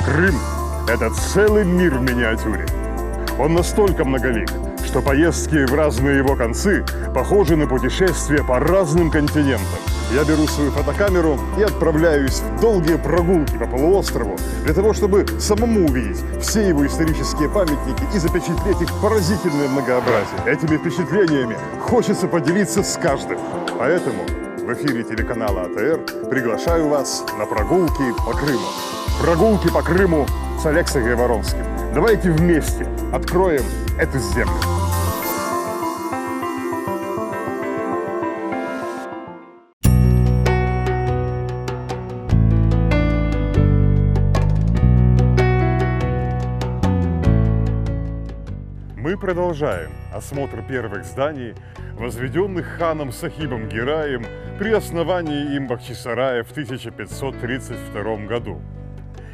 Крым – это целый мир в миниатюре. Он настолько многолик, что поездки в разные его концы похожи на путешествия по разным континентам. Я беру свою фотокамеру и отправляюсь в долгие прогулки по полуострову для того, чтобы самому увидеть все его исторические памятники и запечатлеть их поразительное многообразие. Этими впечатлениями хочется поделиться с каждым. Поэтому в эфире телеканала АТР приглашаю вас на прогулки по Крыму. Прогулки по Крыму с Алексеем Гайворонским. Давайте вместе откроем эту землю. Мы продолжаем осмотр первых зданий, возведенных ханом Сахибом Гираем при основании им Бахчисарая в 1532 году.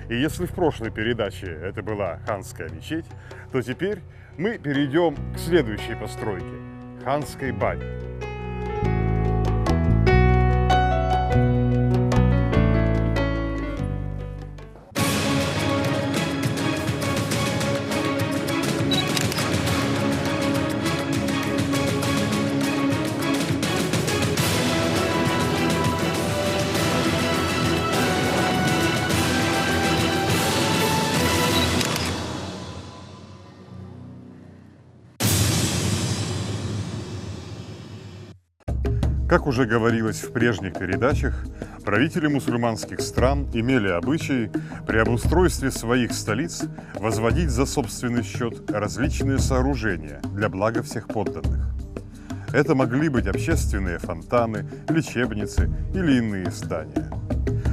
И если в прошлой передаче это была ханская мечеть, то теперь мы перейдем к следующей постройке – ханской бане. Как уже говорилось в прежних передачах, правители мусульманских стран имели обычай при обустройстве своих столиц возводить за собственный счет различные сооружения для блага всех подданных. Это могли быть общественные фонтаны, лечебницы или иные здания.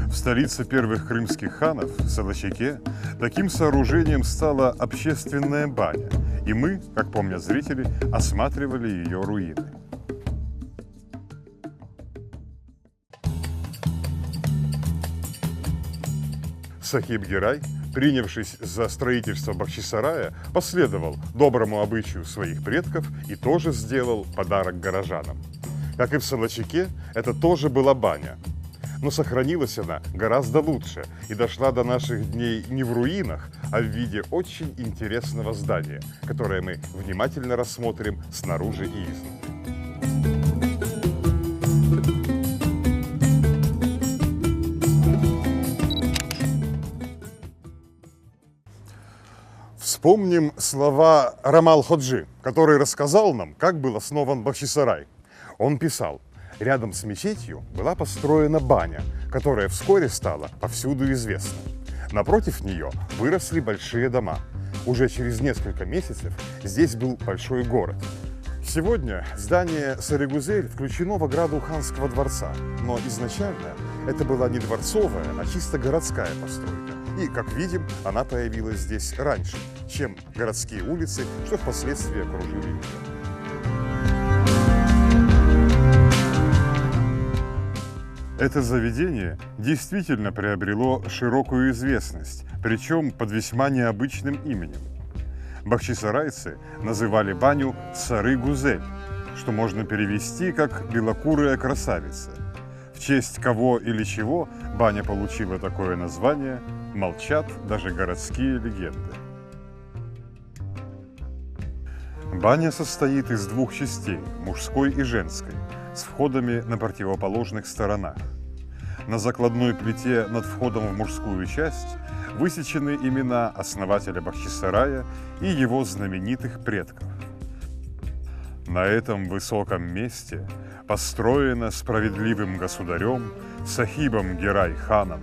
В столице первых крымских ханов, Салачеке, таким сооружением стала общественная баня, и мы, как помнят зрители, осматривали ее руины. Сахиб Гирай, принявшись за строительство Бахчисарая, последовал доброму обычаю своих предков и тоже сделал подарок горожанам. Как и в Салачеке, это тоже была баня. Но сохранилась она гораздо лучше и дошла до наших дней не в руинах, а в виде очень интересного здания, которое мы внимательно рассмотрим снаружи и изнутри. Вспомним слова Рамал-Ходжи, который рассказал нам, как был основан Бахчисарай. Он писал: рядом с мечетью была построена баня, которая вскоре стала повсюду известна. Напротив нее выросли большие дома. Уже через несколько месяцев здесь был большой город. Сегодня здание Сарыгузель включено в ограду ханского дворца, но изначально это была не дворцовая, а чисто городская постройка. И, как видим, она появилась здесь раньше, чем городские улицы, что впоследствии окружили ее. Это заведение действительно приобрело широкую известность, причем под весьма необычным именем. Бахчисарайцы называли баню Сарыгузель, что можно перевести как «белокурая красавица». В честь кого или чего баня получила такое название, молчат даже городские легенды. Баня состоит из двух частей, мужской и женской, с входами на противоположных сторонах. На закладной плите над входом в мужскую часть высечены имена основателя Бахчисарая и его знаменитых предков. На этом высоком месте построено справедливым государем Сахибом Гирай-ханом,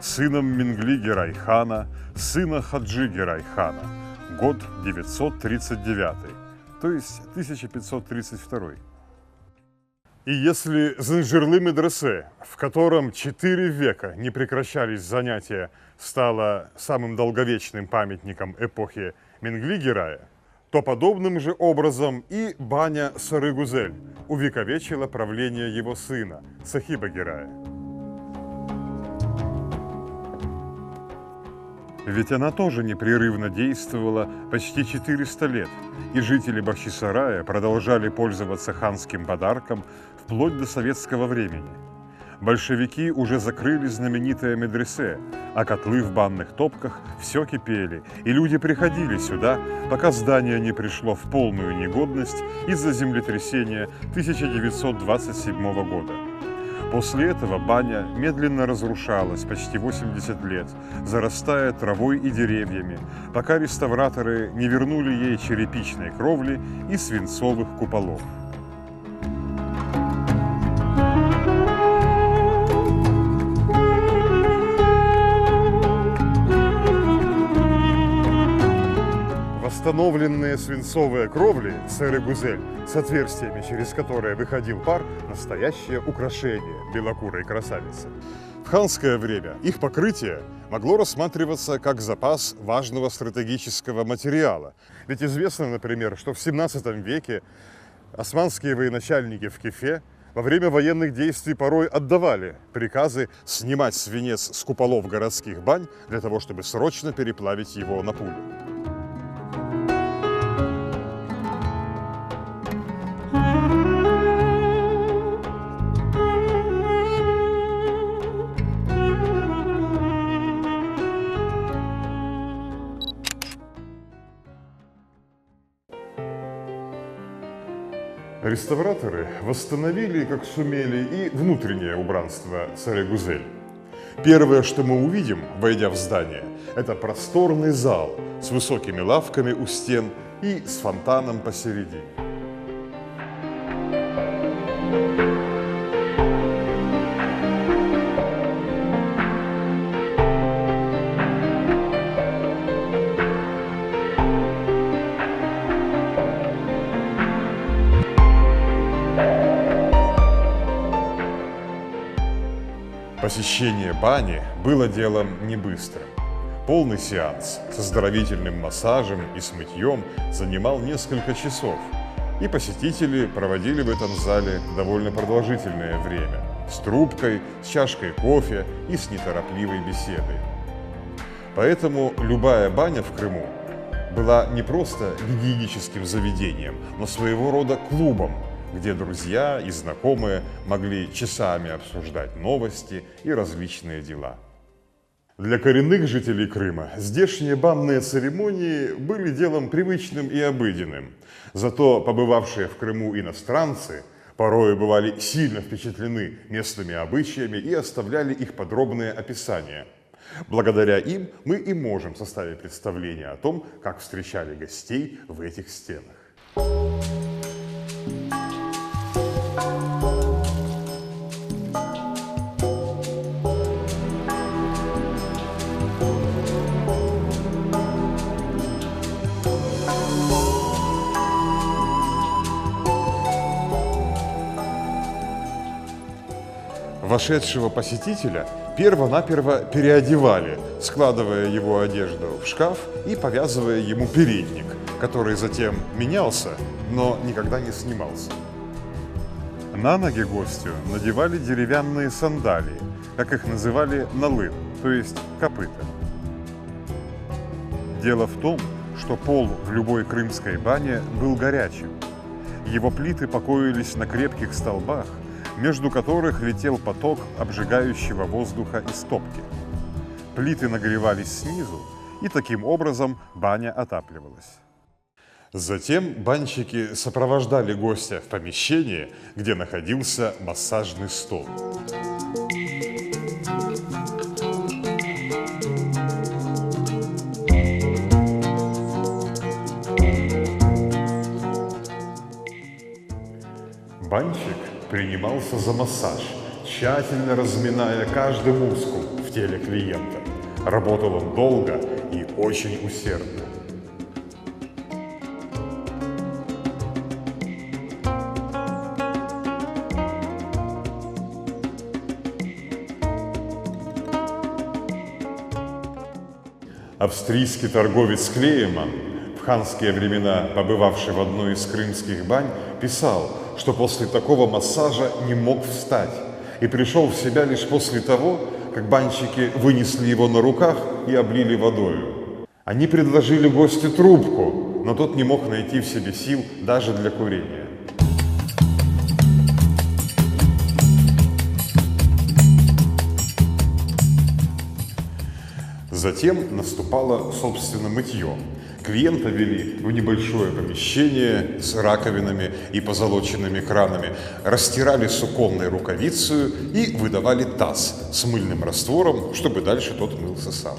сыном Мингли Гирай-хана, сына Хаджи Гирай-хана, год 939, то есть 1532. И если Зынжирлы медресе, в котором 4 века не прекращались занятия, стало самым долговечным памятником эпохи Мингли-Гирая, то подобным же образом и баня Сарыгузель увековечила правление его сына, Сахиба Гирая. Ведь она тоже непрерывно действовала почти 400 лет, и жители Бахчисарая продолжали пользоваться ханским подарком вплоть до советского времени. Большевики уже закрыли знаменитое медресе, а котлы в банных топках все кипели, и люди приходили сюда, пока здание не пришло в полную негодность из-за землетрясения 1927 года. После этого баня медленно разрушалась почти 80 лет, зарастая травой и деревьями, пока реставраторы не вернули ей черепичной кровли и свинцовых куполов. Восстановленные свинцовые кровли сэры Гузель с отверстиями, через которые выходил пар, настоящее украшение белокурой красавицы. В ханское время их покрытие могло рассматриваться как запас важного стратегического материала. Ведь известно, например, что в 17 веке османские военачальники в Кефе во время военных действий порой отдавали приказы снимать свинец с куполов городских бань для того, чтобы срочно переплавить его на пули. Реставраторы восстановили, как сумели, и внутреннее убранство сэры Гузель. Первое, что мы увидим, войдя в здание, это просторный зал с высокими лавками у стен и с фонтаном посередине. Посещение бани было делом не быстрым. Полный сеанс с оздоровительным массажем и с мытьем занимал несколько часов, и посетители проводили в этом зале довольно продолжительное время с трубкой, с чашкой кофе и с неторопливой беседой. Поэтому любая баня в Крыму была не просто гигиеническим заведением, но своего рода клубом, где друзья и знакомые могли часами обсуждать новости и различные дела. Для коренных жителей Крыма здешние банные церемонии были делом привычным и обыденным. Зато побывавшие в Крыму иностранцы порой бывали сильно впечатлены местными обычаями и оставляли их подробные описания. Благодаря им мы и можем составить представление о том, как встречали гостей в этих стенах. Вошедшего посетителя перво-наперво переодевали, складывая его одежду в шкаф и повязывая ему передник, который затем менялся, но никогда не снимался. На ноги гостю надевали деревянные сандалии, как их называли налын, то есть копыта. Дело в том, что пол в любой крымской бане был горячим. Его плиты покоились на крепких столбах, между которых летел поток обжигающего воздуха из топки. Плиты нагревались снизу, и таким образом баня отапливалась. Затем банщики сопровождали гостя в помещение, где находился массажный стол. Банщик принимался за массаж, тщательно разминая каждый мускул в теле клиента. Работал он долго и очень усердно. Австрийский торговец Клейман, в ханские времена побывавший в одной из крымских бань, писал, что после такого массажа не мог встать и пришел в себя лишь после того, как банщики вынесли его на руках и облили водою. Они предложили гостю трубку, но тот не мог найти в себе сил даже для курения. Затем наступало, собственно, мытье. Клиента вели в небольшое помещение с раковинами и позолоченными кранами, растирали суконной рукавицей и выдавали таз с мыльным раствором, чтобы дальше тот мылся сам.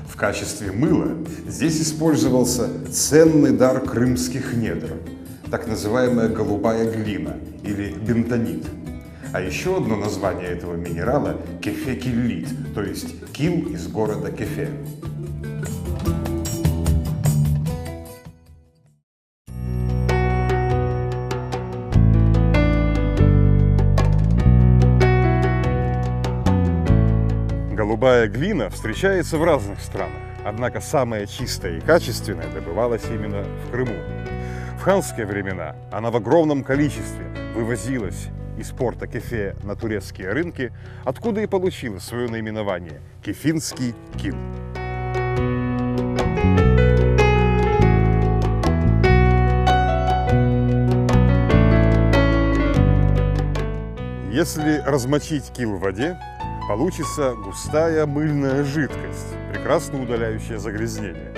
В качестве мыла здесь использовался ценный дар крымских недр, так называемая голубая глина или бентонит. А еще одно название этого минерала – кефе-киллит, то есть кил из города Кефе. Голубая глина встречается в разных странах, однако самая чистая и качественная добывалась именно в Крыму. В ханские времена она в огромном количестве вывозилась из порта Кефе на турецкие рынки, откуда и получила свое наименование – кефинский кил. Если размочить кил в воде, получится густая мыльная жидкость, прекрасно удаляющая загрязнение.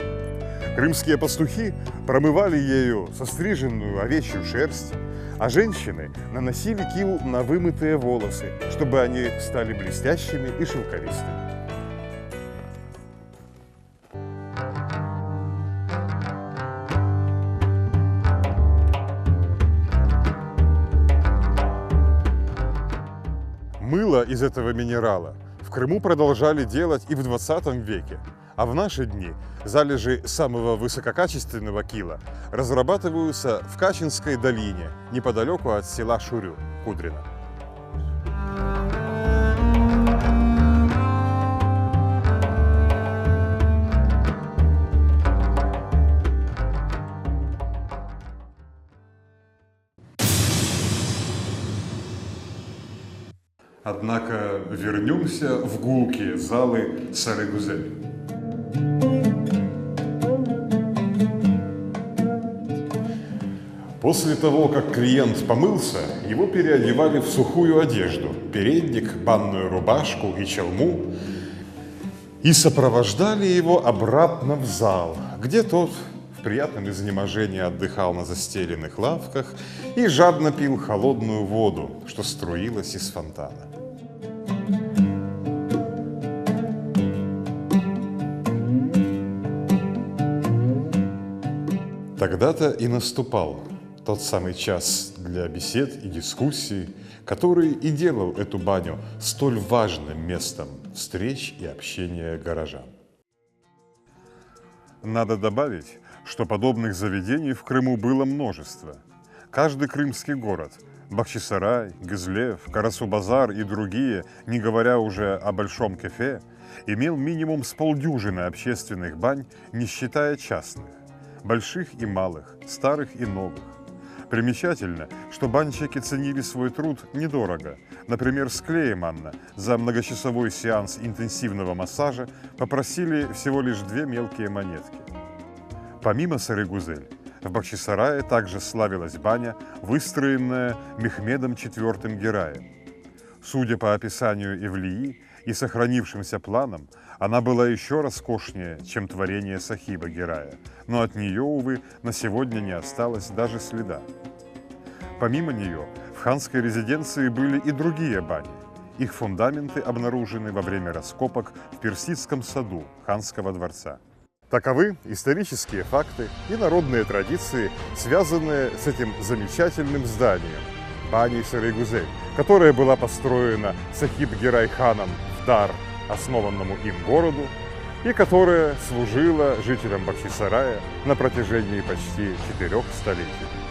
Крымские пастухи промывали ею состриженную овечью шерсть, а женщины наносили кил на вымытые волосы, чтобы они стали блестящими и шелковистыми. Мыло из этого минерала в Крыму продолжали делать и в 20 веке, а в наши дни залежи самого высококачественного кила разрабатываются в Качинской долине, неподалеку от села Шурю, Кудрино. Однако вернемся в гулкие залы Сарыгузель. После того, как клиент помылся, его переодевали в сухую одежду, передник, банную рубашку и чалму, и сопровождали его обратно в зал, где тот в приятном изнеможении отдыхал на застеленных лавках и жадно пил холодную воду, что струилась из фонтана. Тогда-то и наступал тот самый час для бесед и дискуссий, который и делал эту баню столь важным местом встреч и общения горожан. Надо добавить, что подобных заведений в Крыму было множество. Каждый крымский город – Бахчисарай, Гызлев, Карасу-Базар и другие, не говоря уже о Большом Кефе, имел минимум с полдюжины общественных бань, не считая частных, больших и малых, старых и новых. Примечательно, что банщики ценили свой труд недорого. Например, с Клейманна за многочасовой сеанс интенсивного массажа попросили всего лишь 2 мелкие монетки. Помимо Сарыгузель, в Бахчисарае также славилась баня, выстроенная Мехмедом IV Гираем. Судя по описанию Эвлии и сохранившимся планам, она была еще роскошнее, чем творение Сахиба Гирая, но от нее, увы, на сегодня не осталось даже следа. Помимо нее, в ханской резиденции были и другие бани. Их фундаменты обнаружены во время раскопок в Персидском саду ханского дворца. Таковы исторические факты и народные традиции, связанные с этим замечательным зданием – баней Сарыгузель, которая была построена Сахиб Гирай-ханом в дар основанному им городу и которая служила жителям Бахчисарая на протяжении почти 4 столетий.